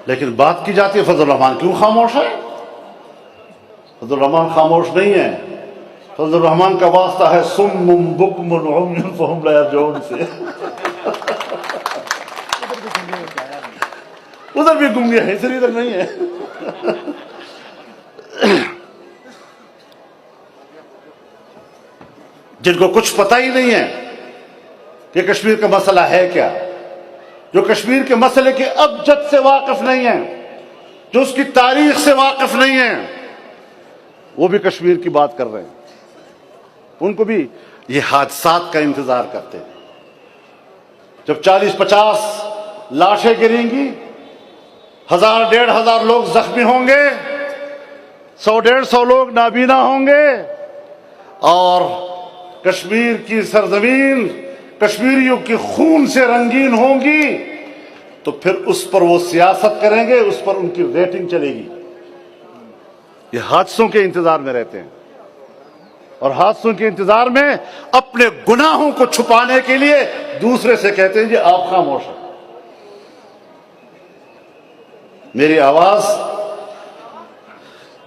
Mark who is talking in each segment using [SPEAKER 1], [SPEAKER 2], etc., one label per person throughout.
[SPEAKER 1] لیکن بات کی جاتی ہے فضل الرحمان کیوں خاموش ہے؟ فضل الرحمان خاموش نہیں ہے. فضل الرحمان کا واسطہ ہے صم بکم عمی فہم لا یرجعون سے. ادھر بھی گنگے ہیں، صرف ادھر نہیں ہے. جن کو کچھ پتہ ہی نہیں ہے کہ کشمیر کا مسئلہ ہے کیا، جو کشمیر کے مسئلے کے ابجد سے واقف نہیں ہیں، جو اس کی تاریخ سے واقف نہیں ہیں، وہ بھی کشمیر کی بات کر رہے ہیں. ان کو بھی یہ حادثات کا انتظار کرتے ہیں. جب 40-50 لاشیں گریں گی، 1000-1500 لوگ زخمی ہوں گے، 100-150 لوگ نابینا ہوں گے، اور کشمیر کی سرزمین کشمیریوں کے خون سے رنگین ہوں گی، تو پھر اس پر وہ سیاست کریں گے، اس پر ان کی ریٹنگ چلے گی. یہ حادثوں کے انتظار میں رہتے ہیں، اور حادثوں کے انتظار میں اپنے گناہوں کو چھپانے کے لیے دوسرے سے کہتے ہیں جی آپ خاموش ہیں. میری آواز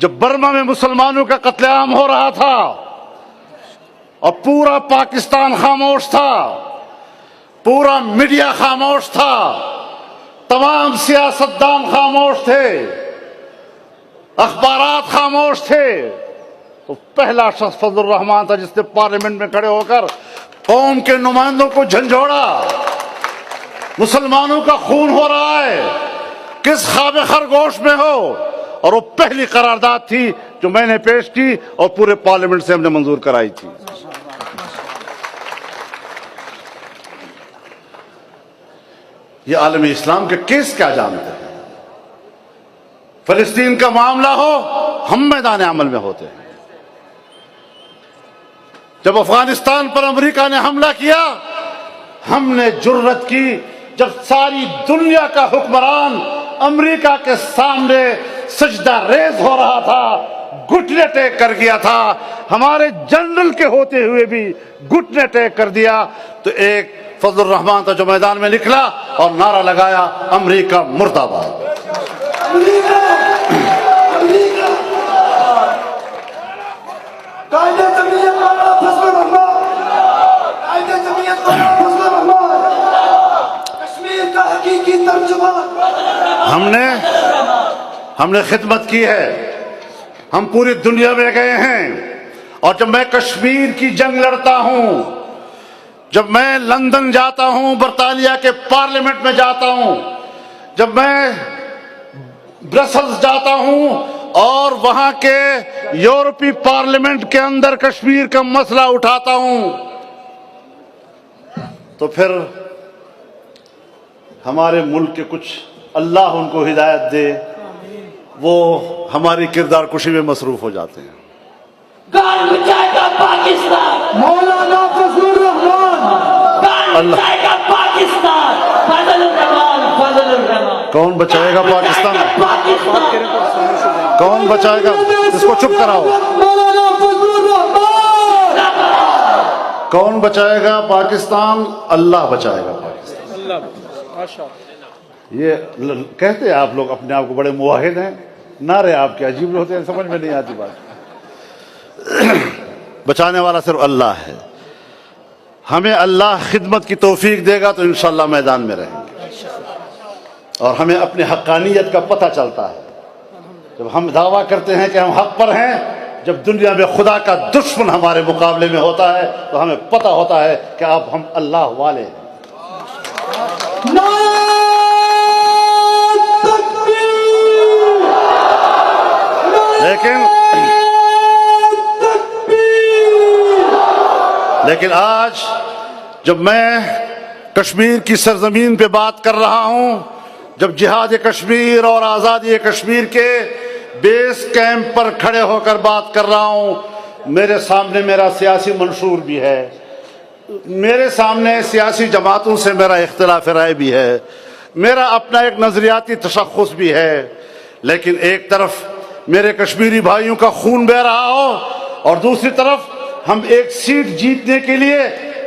[SPEAKER 1] جب برما میں مسلمانوں کا قتل عام ہو رہا تھا اور پورا پاکستان خاموش تھا، پورا میڈیا خاموش تھا، تمام سیاستدان خاموش تھے، اخبارات خاموش تھے، تو پہلا شخص فضل الرحمان تھا جس نے پارلیمنٹ میں کھڑے ہو کر قوم کے نمائندوں کو جھنجھوڑا. مسلمانوں کا خون ہو رہا ہے، کس خواب خرگوش میں ہو. اور وہ پہلی قرارداد تھی جو میں نے پیش کی اور پورے پارلیمنٹ سے ہم نے منظور کرائی تھی. یہ عالم اسلام کے کیس کیا جانتے ہیں؟ فلسطین کا معاملہ ہو، ہم میدان عمل میں ہوتے ہیں. جب افغانستان پر امریکہ نے حملہ کیا، ہم نے جرت کی. جب ساری دنیا کا حکمران امریکہ کے سامنے سجدہ ریز ہو رہا تھا، گھٹنے ٹیک کر گیا تھا، ہمارے جنرل کے ہوتے ہوئے بھی گھٹنے ٹیک کر دیا، تو ایک فضل الرحمان تھا جو میدان میں نکلا اور نعرہ لگایا امریکہ مرد آباد. ہم نے خدمت کی ہے، ہم پوری دنیا میں گئے ہیں، اور جب میں کشمیر کی جنگ لڑتا ہوں، جب میں لندن جاتا ہوں، برطانیہ کے پارلیمنٹ میں جاتا ہوں، جب میں برسلز جاتا ہوں اور وہاں کے یورپی پارلیمنٹ کے اندر کشمیر کا مسئلہ اٹھاتا ہوں، تو پھر ہمارے ملک کے کچھ اللہ ان کو ہدایت دے، وہ ہماری کردار کشی میں مصروف ہو جاتے ہیں.
[SPEAKER 2] کون بچائے گا پاکستان؟ مولانا فضل الرحمان. کون بچائے گا پاکستان؟ فضل الرحمان. فضل الرحمان.
[SPEAKER 1] کون بچائے گا پاکستان؟ کون بچائے گا؟ اس کو چپ کراؤ.
[SPEAKER 2] مولانا فضل الرحمان.
[SPEAKER 1] کون بچائے گا پاکستان؟ اللہ بچائے گا پاکستان.
[SPEAKER 3] اللہ ماشاءاللہ.
[SPEAKER 1] یہ کہتے ہیں آپ لوگ اپنے آپ کو بڑے موحد ہیں، نعرے آپ کے عجیب ہوتے ہیں، سمجھ میں نہیں آتی بات. بچانے والا صرف اللہ ہے. ہمیں اللہ خدمت کی توفیق دے گا تو انشاءاللہ میدان میں رہیں گے، اور ہمیں اپنی حقانیت کا پتہ چلتا ہے. جب ہم دعویٰ کرتے ہیں کہ ہم حق پر ہیں، جب دنیا میں خدا کا دشمن ہمارے مقابلے میں ہوتا ہے تو ہمیں پتہ ہوتا ہے کہ اب ہم اللہ والے ہیں. لیکن آج جب میں کشمیر کی سرزمین پہ بات کر رہا ہوں، جب جہاد کشمیر اور آزادی کشمیر کے بیس کیمپ پر کھڑے ہو کر بات کر رہا ہوں، میرے سامنے میرا سیاسی منشور بھی ہے، میرے سامنے سیاسی جماعتوں سے میرا اختلاف رائے بھی ہے، میرا اپنا ایک نظریاتی تشخص بھی ہے. لیکن ایک طرف میرے کشمیری بھائیوں کا خون بہہ رہا ہو، اور دوسری طرف ہم ایک سیٹ جیتنے کے لیے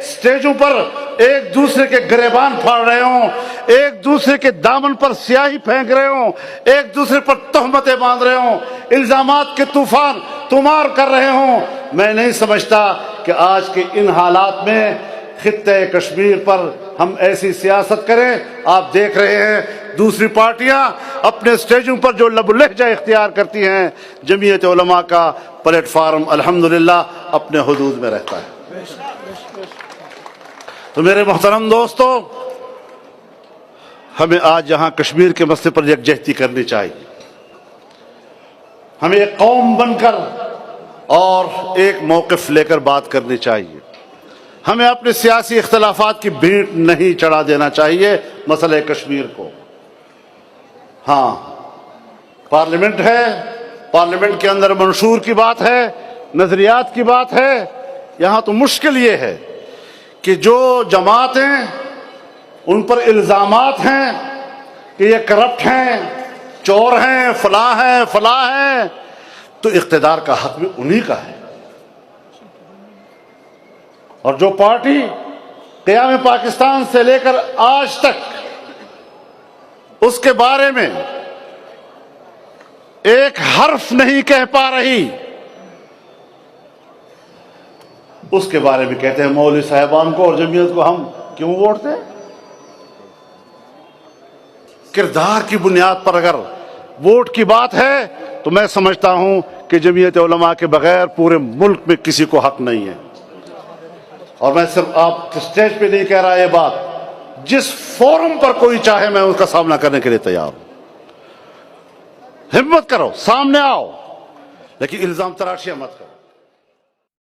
[SPEAKER 1] سٹیجوں پر ایک دوسرے کے گریبان پھاڑ رہے ہوں، ایک دوسرے کے دامن پر سیاہی پھینک رہے ہوں، ایک دوسرے پر تہمتیں باندھ رہے ہوں، الزامات کے طوفان تمار کر رہے ہوں، میں نہیں سمجھتا کہ آج کے ان حالات میں خطے کشمیر پر ہم ایسی سیاست کریں۔ آپ دیکھ رہے ہیں دوسری پارٹیاں اپنے سٹیجوں پر جو لب و لہجہ اختیار کرتی ہیں، جمعیت علماء کا پلیٹ فارم الحمدللہ اپنے حدود میں رہتا ہے۔ تو میرے محترم دوستو، ہمیں آج یہاں کشمیر کے مسئلے پر یکجہتی کرنی چاہیے، ہمیں ایک قوم بن کر اور ایک موقف لے کر بات کرنی چاہیے، ہمیں اپنے سیاسی اختلافات کی بھینٹ نہیں چڑھا دینا چاہیے مسئلہ کشمیر کو۔ ہاں، پارلیمنٹ ہے، پارلیمنٹ کے اندر منشور کی بات ہے، نظریات کی بات ہے، یہاں تو مشکل یہ ہے کہ جو جماعتیں ان پر الزامات ہیں کہ یہ کرپٹ ہیں، چور ہیں، فلاں ہیں، تو اقتدار کا حق بھی انہی کا ہے۔ اور جو پارٹی قیام پاکستان سے لے کر آج تک اس کے بارے میں ایک حرف نہیں کہہ پا رہی، اس کے بارے میں کہتے ہیں مولوی صاحبان کو اور جمعیت کو ہم کیوں ووٹ دیں؟ کردار کی بنیاد پر اگر ووٹ کی بات ہے تو میں سمجھتا ہوں کہ جمعیت علماء کے بغیر پورے ملک میں کسی کو حق نہیں ہے۔ اور میں صرف آپ اسٹیج پہ نہیں کہہ رہا یہ بات، جس فورم پر کوئی چاہے میں اس کا سامنا کرنے کے لیے تیار ہوں۔ ہمت کرو، سامنے آؤ، لیکن الزام تراشیاں مت کرو۔